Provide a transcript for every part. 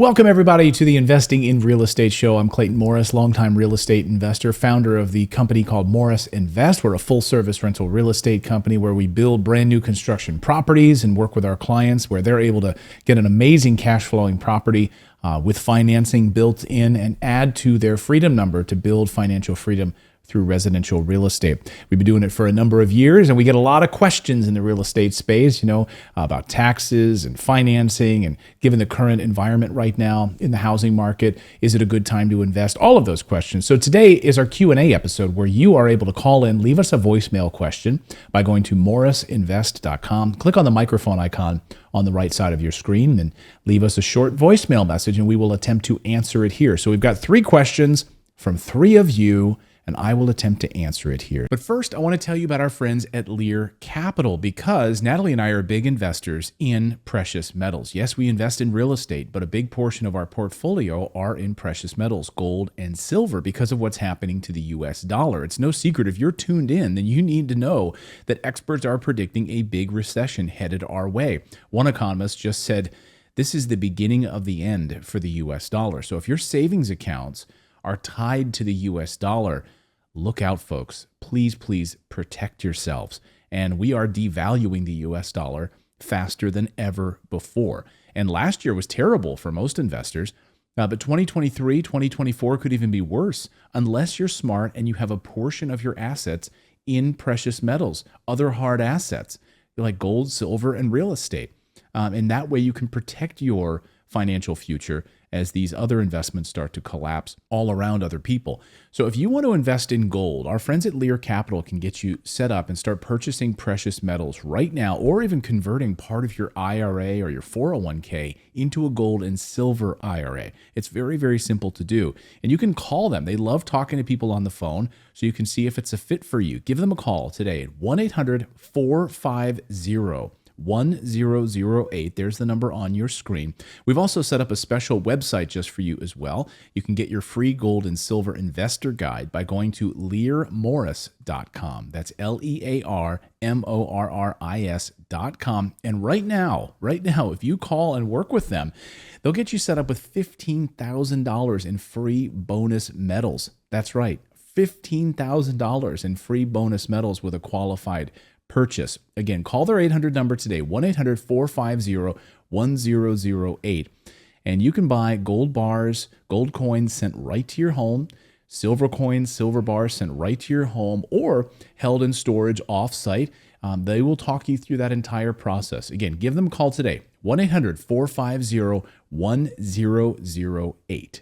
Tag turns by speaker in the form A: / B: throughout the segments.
A: Welcome, everybody, to the Investing in Real Estate show. I'm Clayton Morris, longtime real estate investor, founder of the company called Morris Invest. We're a full-service rental real estate company where we build brand new construction properties and work with our clients where they're able to get an amazing cash-flowing property with financing built in and add to their freedom number to build financial freedom through residential real estate. We've been doing it for a number of years, and we get a lot of questions in the real estate space, about taxes and financing, and given the current environment right now in the housing market, is it a good time to invest? All of those questions. So today is our Q&A episode where you are able to call in, leave us a voicemail question by going to morrisinvest.com. Click on the microphone icon on the right side of your screen and leave us a short voicemail message, and we will attempt to answer it here. So we've got 3 questions from 3 of you, and I will attempt to answer it here. But first, I want to tell you about our friends at Lear Capital, because Natalie and I are big investors in precious metals. Yes, we invest in real estate, but a big portion of our portfolio are in precious metals, gold and silver, because of what's happening to the US dollar. It's no secret, if you're tuned in, then you need to know that experts are predicting a big recession headed our way. One economist just said, this is the beginning of the end for the US dollar. So if your savings accounts are tied to the US dollar, look out, folks. Please, please protect yourselves. And we are devaluing the US dollar faster than ever before. And last year was terrible for most investors, but 2023, 2024 could even be worse unless you're smart and you have a portion of your assets in precious metals, other hard assets like gold, silver, and real estate. And that way you can protect your financial future as these other investments start to collapse all around other people. So if you want to invest in gold, our friends at Lear Capital can get you set up and start purchasing precious metals right now, or even converting part of your IRA or your 401k into a gold and silver IRA. It's very, very simple to do. And you can call them. They love talking to people on the phone, so you can see if it's a fit for you. Give them a call today at 1-800-450-1008. There's the number on your screen. We've also set up a special website just for you as well. You can get your free gold and silver investor guide by going to learmorris.com. That's LEARMORRIS.com. And right now, if you call and work with them, they'll get you set up with $15,000 in free bonus metals. That's right, $15,000 in free bonus metals with a qualified purchase. Again, call their 800 number today, 1-800-450-1008. And you can buy gold bars, gold coins sent right to your home, silver coins, silver bars sent right to your home, or held in storage off-site. They will talk you through that entire process. Again, give them a call today, 1-800-450-1008.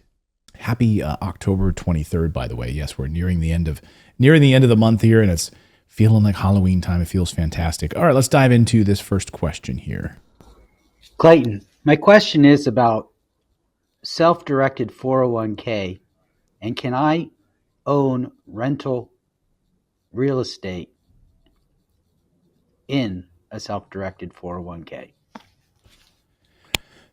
A: Happy October 23rd, by the way. Yes, we're nearing the end of the month here, and it's feeling like Halloween time. It feels fantastic. All right, let's dive into this first question here.
B: Clayton, my question is about self-directed 401k, and can I own rental real estate in a self-directed 401k?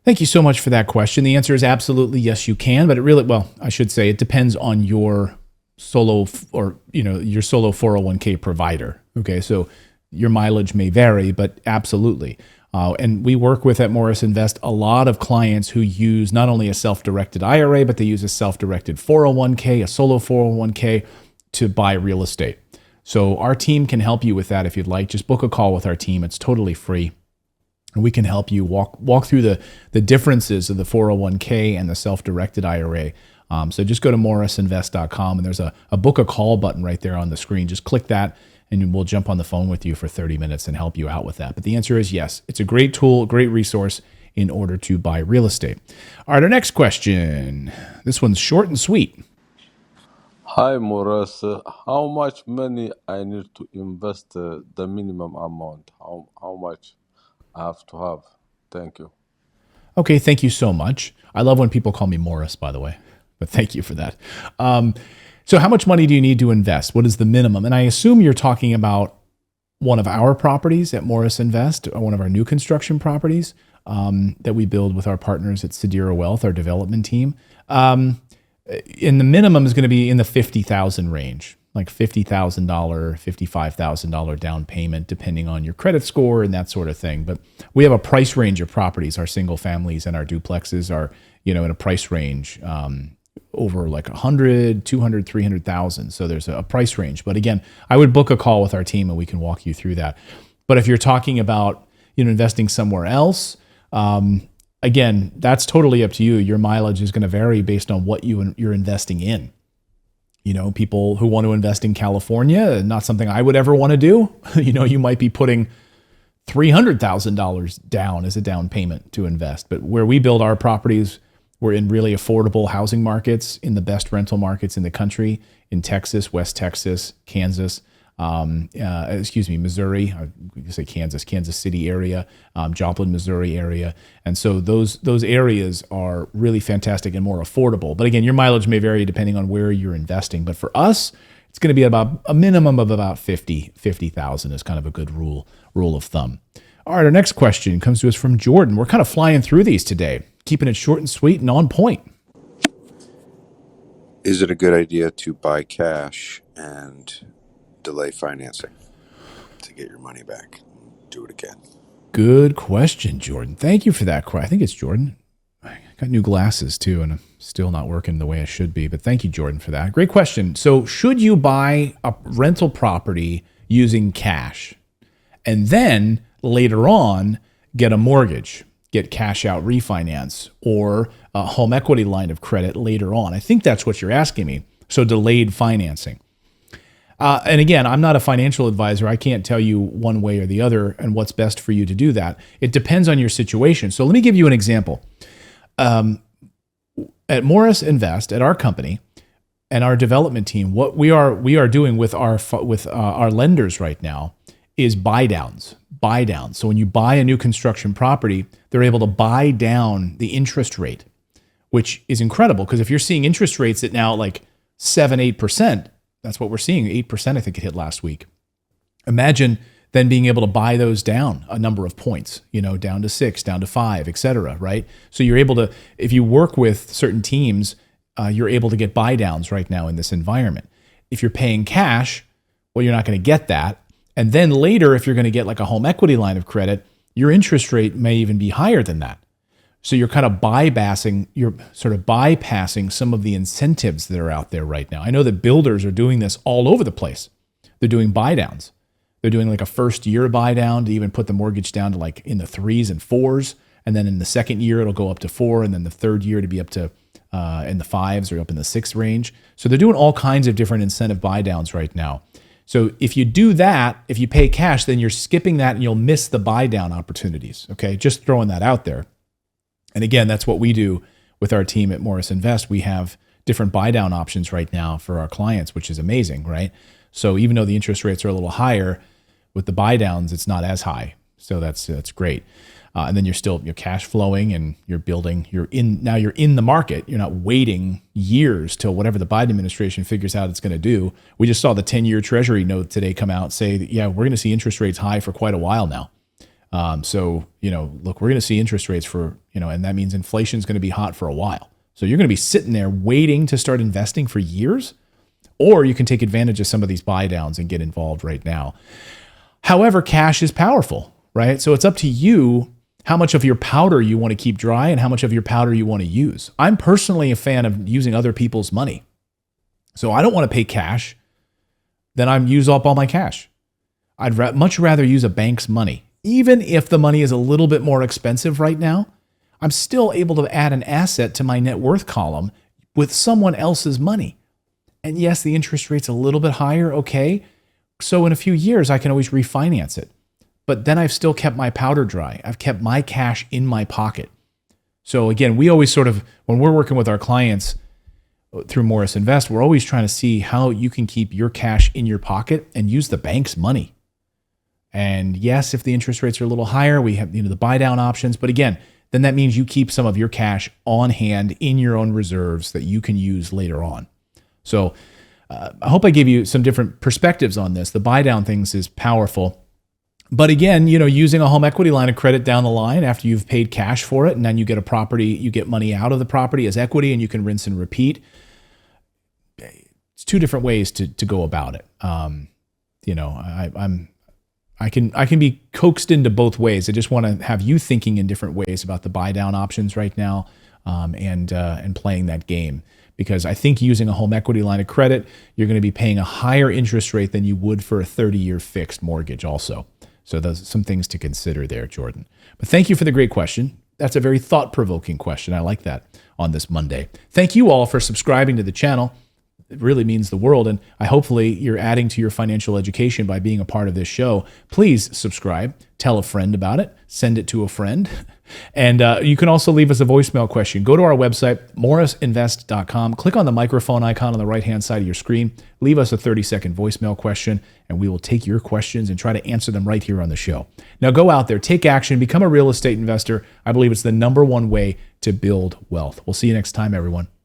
A: Thank you so much for that question. The answer is absolutely yes, you can, but it depends on your solo 401k provider. Okay, so your mileage may vary, but absolutely. And we work with at Morris Invest a lot of clients who use not only a self-directed IRA, but they use a self-directed 401k, a solo 401k to buy real estate. So our team can help you with that if you'd like. Just book a call with our team. It's totally free. And we can help you walk through the differences of the 401k and the self-directed IRA. So just go to morrisinvest.com, and there's a book a call button right there on the screen. Just click that, and we'll jump on the phone with you for 30 minutes and help you out with that. But the answer is yes. It's a great tool, great resource in order to buy real estate. All right, our next question. This one's short and sweet.
C: Hi, Morris. How much money I need to invest, the minimum amount? How much I have to have? Thank you.
A: Okay, thank you so much. I love when people call me Morris, by the way. But thank you for that. So how much money do you need to invest? What is the minimum? And I assume you're talking about one of our properties at Morris Invest, or one of our new construction properties that we build with our partners at Sedera Wealth, our development team. And the minimum is going to be in the 50,000 range. like $50,000, $55,000 down payment, depending on your credit score and that sort of thing. But we have a price range of properties. Our single families and our duplexes are, in a price range over like 100, 200, 300,000. So there's a price range. But again, I would book a call with our team and we can walk you through that. But if you're talking about, investing somewhere else, again, that's totally up to you. Your mileage is going to vary based on what you're investing in. People who want to invest in California, not something I would ever want to do. You might be putting $300,000 down as a down payment to invest. But where we build our properties, we're in really affordable housing markets, in the best rental markets in the country, in Texas, West Texas, Kansas, Missouri. I say Kansas City area, Joplin, Missouri area. And so those areas are really fantastic and more affordable. But again, your mileage may vary depending on where you're investing. But for us, it's going to be about a minimum of about 50,000 is kind of a good rule of thumb. All right, our next question comes to us from Jordan. We're kind of flying through these today, keeping it short and sweet and on point.
D: Is it a good idea to buy cash and delay financing to get your money back? Do it again.
A: Good question, Jordan. Thank you for that. I think it's Jordan. I got new glasses too, and I'm still not working the way I should be. But thank you, Jordan, for that. Great question. So should you buy a rental property using cash and then later on get a mortgage, get cash out refinance, or a home equity line of credit later on? I think that's what you're asking me. So delayed financing. And again, I'm not a financial advisor. I can't tell you one way or the other and what's best for you to do that. It depends on your situation. So let me give you an example. At Morris Invest, at our company and our development team, what we are doing with our lenders right now is buy downs. So when you buy a new construction property, they're able to buy down the interest rate, which is incredible, because if you're seeing interest rates at now like 7-8%, that's what we're seeing. 8%, I think it hit last week. Imagine then being able to buy those down a number of points, down to 6, down to 5, et cetera, right? So you're able to, if you work with certain teams, you're able to get buy downs right now in this environment. If you're paying cash, well, you're not going to get that. And then later, if you're going to get like a home equity line of credit, your interest rate may even be higher than that. So you're kind of bypassing some of the incentives that are out there right now. I know that builders are doing this all over the place. They're doing buy downs. They're doing like a first year buy down to even put the mortgage down to like in the 3s and 4s. And then in the second year, it'll go up to 4. And then the third year to be up to in the 5s or up in the 6 range. So they're doing all kinds of different incentive buy downs right now. So if you do that, if you pay cash, then you're skipping that and you'll miss the buy down opportunities. Okay, just throwing that out there. And again, that's what we do with our team at Morris Invest. We have different buy down options right now for our clients, which is amazing, right? So even though the interest rates are a little higher, with the buy downs, it's not as high. So that's great. And then you're cash flowing and you're in the market. You're not waiting years till whatever the Biden administration figures out it's going to do. We just saw the 10-year Treasury note today come out and say that, we're going to see interest rates high for quite a while now. Look, we're going to see interest rates for, and that means inflation is going to be hot for a while. So you're going to be sitting there waiting to start investing for years, or you can take advantage of some of these buy downs and get involved right now. However, cash is powerful, right? So it's up to you how much of your powder you want to keep dry and how much of your powder you want to use. I'm personally a fan of using other people's money. So I don't want to pay cash, then I'm use up all my cash. I'd much rather use a bank's money. Even if the money is a little bit more expensive right now, I'm still able to add an asset to my net worth column with someone else's money. And yes, the interest rate's a little bit higher, okay. So in a few years, I can always refinance it. But then I've still kept my powder dry. I've kept my cash in my pocket. So again, we always when we're working with our clients through Morris Invest, we're always trying to see how you can keep your cash in your pocket and use the bank's money. And yes, if the interest rates are a little higher, we have the buy down options. But again, then that means you keep some of your cash on hand in your own reserves that you can use later on. So I hope I gave you some different perspectives on this. The buy down things is powerful. But again, using a home equity line of credit down the line after you've paid cash for it, and then you get a property, you get money out of the property as equity, and you can rinse and repeat. it's two different ways to go about it. I can be coaxed into both ways. I just want to have you thinking in different ways about the buy down options right now, and playing that game. Because I think using a home equity line of credit, you're going to be paying a higher interest rate than you would for a 30-year fixed mortgage also. So those some things to consider there, Jordan. But thank you for the great question. That's a very thought-provoking question. I like that on this Monday. Thank you all for subscribing to the channel. It really means the world. And hopefully you're adding to your financial education by being a part of this show. Please subscribe, tell a friend about it, send it to a friend. And you can also leave us a voicemail question. Go to our website, morrisinvest.com. Click on the microphone icon on the right-hand side of your screen. Leave us a 30-second voicemail question, and we will take your questions and try to answer them right here on the show. Now go out there, take action, become a real estate investor. I believe it's the number one way to build wealth. We'll see you next time, everyone.